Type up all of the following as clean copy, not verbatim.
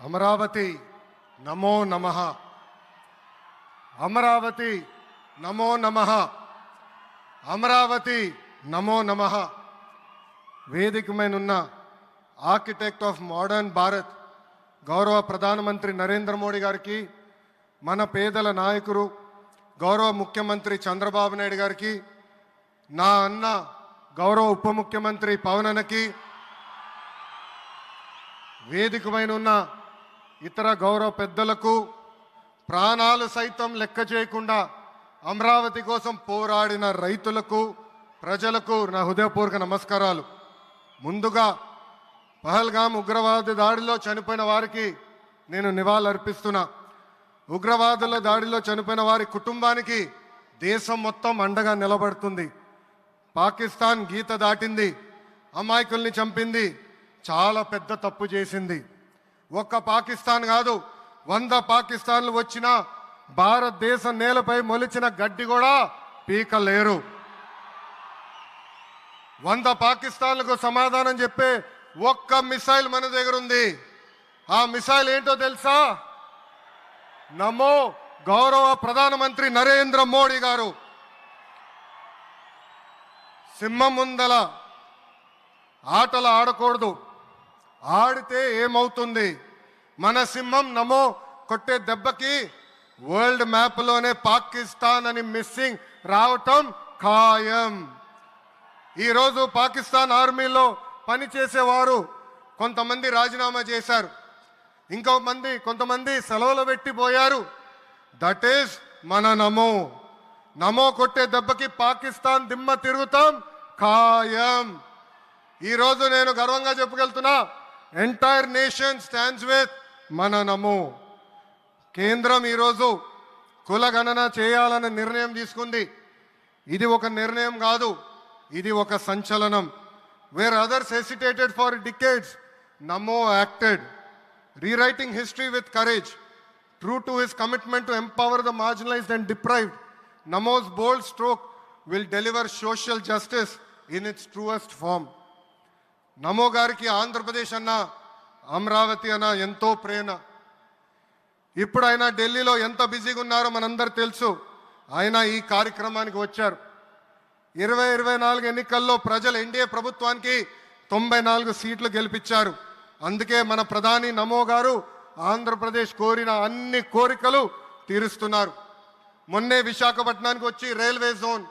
అమరావతి నమో నమః. అమరావతి నమో నమః. అమరావతి నమో నమః. వేదిక మీనున్న ఆర్కిటెక్ట్ ఆఫ్ మోడర్న్ భారత్ గౌరవ ప్రధానమంత్రి నరేంద్ర మోడీ గారికి, మన పేదల నాయకుడు గౌరవ ముఖ్యమంత్రి చంద్రబాబు నాయుడు గారికి, నా అన్న గౌరవ ఉప ముఖ్యమంత్రి పవన్ అన్నకి, వేదిక మీనున్న ఇతర గౌరవ పెద్దలకు, ప్రాణాలు సైతం లెక్క చేయకుండా అమరావతి కోసం పోరాడిన రైతులకు, ప్రజలకు నా హృదయపూర్వక నమస్కారాలు. ముందుగా పహల్గాం ఉగ్రవాద దాడిలో చనిపోయిన వారికి నేను నివాళులర్పిస్తున్నా. ఉగ్రవాదుల దాడిలో చనిపోయిన వారి కుటుంబానికి దేశం మొత్తం అండగా నిలబడుతుంది. పాకిస్తాన్ గీత దాటింది, అమాయకుల్ని చంపింది, చాలా పెద్ద తప్పు చేసింది. ఒక్క పాకిస్తాన్ కాదు, 100 పాకిస్తాన్లు వచ్చినా భారతదేశం నేలపై మొలిచిన గడ్డి కూడా పీకలేరు. 100 పాకిస్తాన్లకు సమాధానం చెప్పే ఒక్క మిసైల్ మన దగ్గర ఉంది. ఆ మిసైల్ ఏంటో తెలుసా? నమో గౌరవ ప్రధానమంత్రి నరేంద్ర మోడీ గారు. సింహం ముందల ఆటలు ఆడకూడదు, ఆడితే ఏమవుతుంది? మన సింహం నమో కొట్టే దెబ్బకి వరల్డ్ మ్యాప్లోనే పాకిస్తాన్ అని మిస్సింగ్ రావటం ఖాయం. ఈరోజు పాకిస్తాన్ ఆర్మీలో పనిచేసేవారు కొంతమంది రాజీనామా చేశారు, కొంతమంది సెలవులు పెట్టిపోయారు. దట్ ఈస్ మన నమో. నమో కొట్టే దెబ్బకి పాకిస్తాన్ దిమ్మ తిరుగుతాం ఖాయం. ఈరోజు నేను గర్వంగా చెప్పగలుగుతున్నా, ఎంటైర్ నేషన్ స్టాండ్స్ విత్ మన నమో. కేంద్రం ఈరోజు కులగణన చేయాలనే నిర్ణయం తీసుకుంది. ఇది ఒక నిర్ణయం కాదు, ఇది ఒక సంచలనం. Wear others hesitated for decades, Namo acted, rewriting history with courage. True to his commitment to empower the marginalized and deprived, Namo's bold stroke will deliver social justice in its truest form. నమో గారికి ఆంధ్రప్రదేశ్ అన్న, అమరావతి అన్న ఎంతో ప్రేమ. ఇప్పుడు ఆయన ఢిల్లీలో ఎంత బిజీగా ఉన్నారో మనందరూ తెలుసు. ఆయన ఈ కార్యక్రమానికి వచ్చారు. 2024 ఎన్నికల్లో ప్రజలు ఎన్డీఏ ప్రభుత్వానికి 94 సీట్లు గెలిపించారు. అందుకే మన ప్రధాని నమో గారు ఆంధ్రప్రదేశ్ కోరిన అన్ని కోరికలు తీరుస్తున్నారు. మొన్నే విశాఖపట్నానికి వచ్చి railway zone,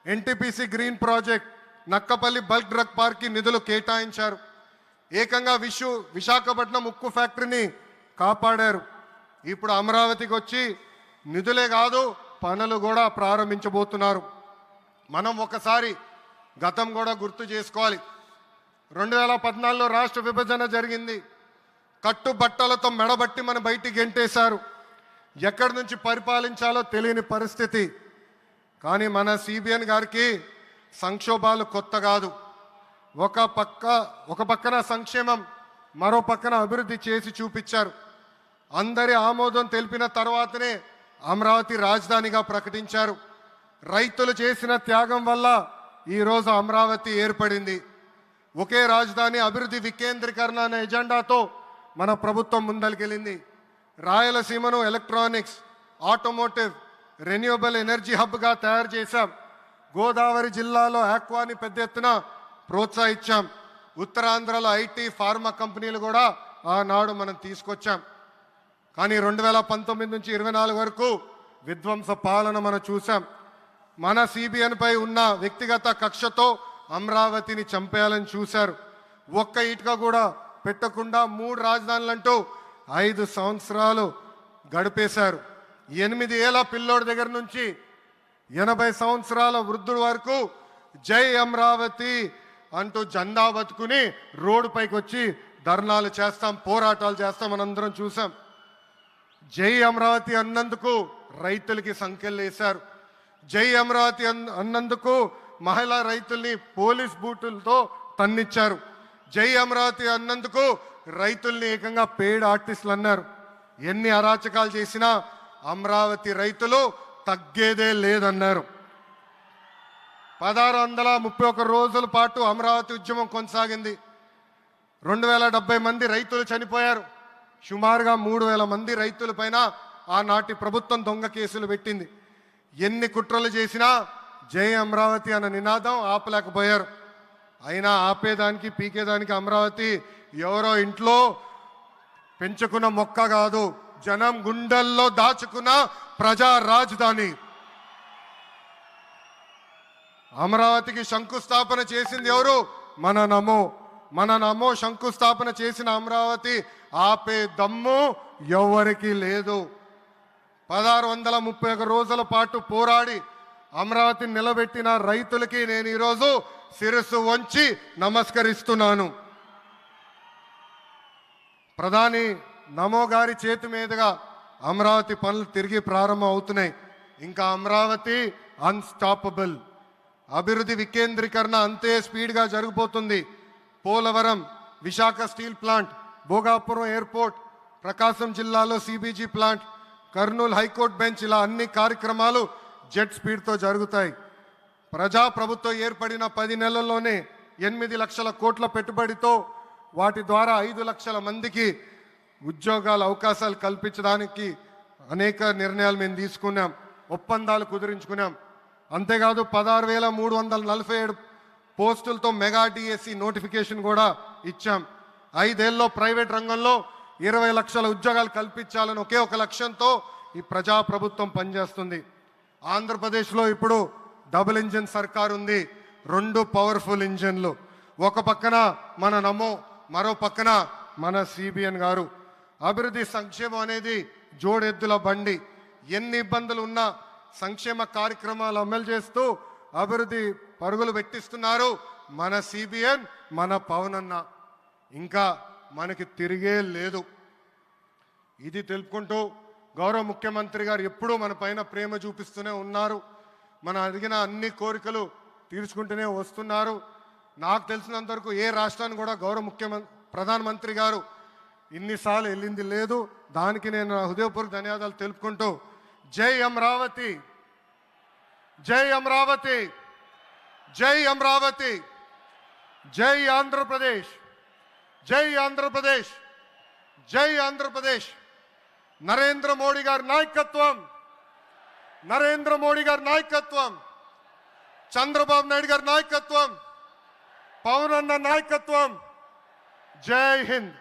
NTPC green project, Nakkapalli bulk drug పార్క్కి నిధులు కేటాయించారు. ఏకంగా విశాఖపట్నం ఉక్కు ఫ్యాక్టరీని కాపాడారు. ఇప్పుడు అమరావతికి వచ్చి నిధులే కాదు పనులు కూడా ప్రారంభించబోతున్నారు. మనం ఒకసారి గతం కూడా గుర్తు చేసుకోవాలి. 2014లో రాష్ట్ర విభజన జరిగింది. కట్టుబట్టలతో మెడబట్టి మన బయటికి గెంటేశారు. ఎక్కడి నుంచి పరిపాలించాలో తెలియని పరిస్థితి. కానీ మన సిబిఎన్ గారికి సంక్షోభాలు కొత్త కాదు. ఒక పక్కన సంక్షేమం, మరో పక్కన అభివృద్ధి చేసి చూపించారు. అందరి ఆమోదం తెలిపిన తర్వాతనే అమరావతి రాజధానిగా ప్రకటించారు. రైతులు చేసిన త్యాగం వల్ల ఈరోజు అమరావతి ఏర్పడింది. ఒకే రాజధాని, అభివృద్ధి వికేంద్రీకరణ అనే ఎజెండాతో మన ప్రభుత్వం ముందరికెళ్ళింది. రాయలసీమను ఎలక్ట్రానిక్స్, ఆటోమోటివ్, రెన్యూవబుల్ ఎనర్జీ హబ్గా తయారు చేశాం. గోదావరి జిల్లాలో ఆక్వాని పెద్ద ఎత్తున ప్రోత్సహించాం. ఉత్తరాంధ్రలో ఐటీ, ఫార్మా కంపెనీలు కూడా ఆనాడు మనం తీసుకొచ్చాం. కానీ 2019 నుంచి 24 వరకు విధ్వంస పాలన మనం చూసాం. మన సిబిఎన్ పై ఉన్న వ్యక్తిగత కక్షతో అమరావతిని చంపేయాలని చూశారు. ఒక్క ఇటుక కూడా పెట్టకుండా 3 రాజధానులంటూ 5 సంవత్సరాలు గడిపేశారు. 8 ఏళ్ల పిల్లోడి దగ్గర నుంచి 80 సంవత్సరాల వృద్ధుల వరకు జై అమరావతి అంటూ జెండా బతుకుని రోడ్డు పైకి వచ్చి ధర్నాలు చేస్తాం, పోరాటాలు చేస్తాం, మనందరం చూసాం. జై అమరావతి అన్నందుకు రైతులకి సంఖ్యలు వేశారు. జై అమరావతి అన్నందుకు మహిళా రైతుల్ని పోలీస్ బూటులతో తన్నిచ్చారు. జై అమరావతి అన్నందుకు రైతుల్ని ఏకంగా పెయిడ్ ఆర్టిస్టులు అన్నారు. ఎన్ని అరాచకాలు చేసినా అమరావతి రైతులు తగ్గేదే లేదన్నారు. 1631 రోజుల పాటు అమరావతి ఉద్యమం కొనసాగింది. 2070 మంది రైతులు చనిపోయారు. సుమారుగా 3,000 మంది రైతులపైన ఆనాటి ప్రభుత్వం దొంగ కేసులు పెట్టింది. ఎన్ని కుట్రలు చేసినా జై అమరావతి అన్న నినాదం ఆపలేకపోయారు. అయినా ఆపేదానికి పీకేదానికి అమరావతి ఎవరో ఇంట్లో పెంచుకున్న మొక్క కాదు, జనం గుండెల్లో దాచుకున్న ప్రజా రాజధాని. అమరావతికి శంకుస్థాపన చేసింది ఎవరు? మన నమో శంకుస్థాపన చేసిన అమరావతి ఆపే దమ్ము ఎవరికి లేదు. 1631 రోజుల పాటు పోరాడి అమరావతిని నిలబెట్టిన రైతులకి నేను ఈరోజు శిరస్సు వంచి నమస్కరిస్తున్నాను. ప్రధాని నమో గారి చేతి మీదుగా అమరావతి పనులు తిరిగి ప్రారంభం అవుతున్నాయి. ఇంకా అమరావతి అన్స్టాపబుల్. అభివృద్ధి వికేంద్రీకరణ అంతే స్పీడ్గా జరిగిపోతుంది. Polavaram, Visakha steel plant, Bhogapuram airport, Prakasam జిల్లాలో CBG plant, Kurnool high court bench, ఇలా అన్ని కార్యక్రమాలు జెట్ స్పీడ్తో జరుగుతాయి. ప్రజాప్రభుత్వం ఏర్పడిన 10 నెలల్లోనే 8 లక్షల కోట్ల పెట్టుబడితో వాటి ద్వారా 5 లక్షల మందికి ఉద్యోగాల అవకాశాలు కల్పించడానికి అనేక నిర్ణయాలు మేము తీసుకున్నాం, ఒప్పందాలు కుదిరించుకున్నాం. అంతేకాదు 16,347 పోస్టులతో మెగా డిఎస్సి నోటిఫికేషన్ కూడా ఇచ్చాం. 5 ఏళ్ళలో ప్రైవేట్ రంగంలో 20 లక్షల ఉద్యోగాలు కల్పించాలని ఒకే ఒక లక్ష్యంతో ఈ ప్రజాప్రభుత్వం పనిచేస్తుంది. ఆంధ్రప్రదేశ్లో ఇప్పుడు డబుల్ ఇంజిన్ సర్కార్ ఉంది. 2 పవర్ఫుల్ ఇంజిన్లు. ఒక పక్కన మన నమో, మరో పక్కన మన సిబిఎన్ గారు. అభివృద్ధి సంక్షేమం అనేది జోడెద్దుల బండి. ఎన్ని ఇబ్బందులు ఉన్నా సంక్షేమ కార్యక్రమాలు అమలు చేస్తూ అభివృద్ధి పరుగులు పెట్టిస్తున్నారు మన సిబిఎన్, మన పవన్ అన్న. ఇంకా మనకి తిరిగే లేదు. ఇది తెలుపుకుంటూ గౌరవ ముఖ్యమంత్రి గారు ఎప్పుడూ మన పైన ప్రేమ చూపిస్తూనే ఉన్నారు. మనం అడిగిన అన్ని కోరికలు తీర్చుకుంటూనే వస్తున్నారు. నాకు తెలిసినంత వరకు ఏ రాష్ట్రాన్ని కూడా గౌరవ ప్రధానమంత్రి గారు ఇన్నిసార్లు వెళ్ళింది లేదు. దానికి నేను హృదయపూర్వక ధన్యవాదాలు తెలుపుకుంటూ జై అమరావతి, జై అమరావతి, జై అమరావతి, జై ఆంధ్రప్రదేశ్, జై ఆంధ్రప్రదేశ్, జై ఆంధ్రప్రదేశ్. నరేంద్ర మోడీ గారి నాయకత్వం, నరేంద్ర మోడీ గారి నాయకత్వం, చంద్రబాబు నాయుడు గారి నాయకత్వం, పవన్ అన్న నాయకత్వం. జై హింద్.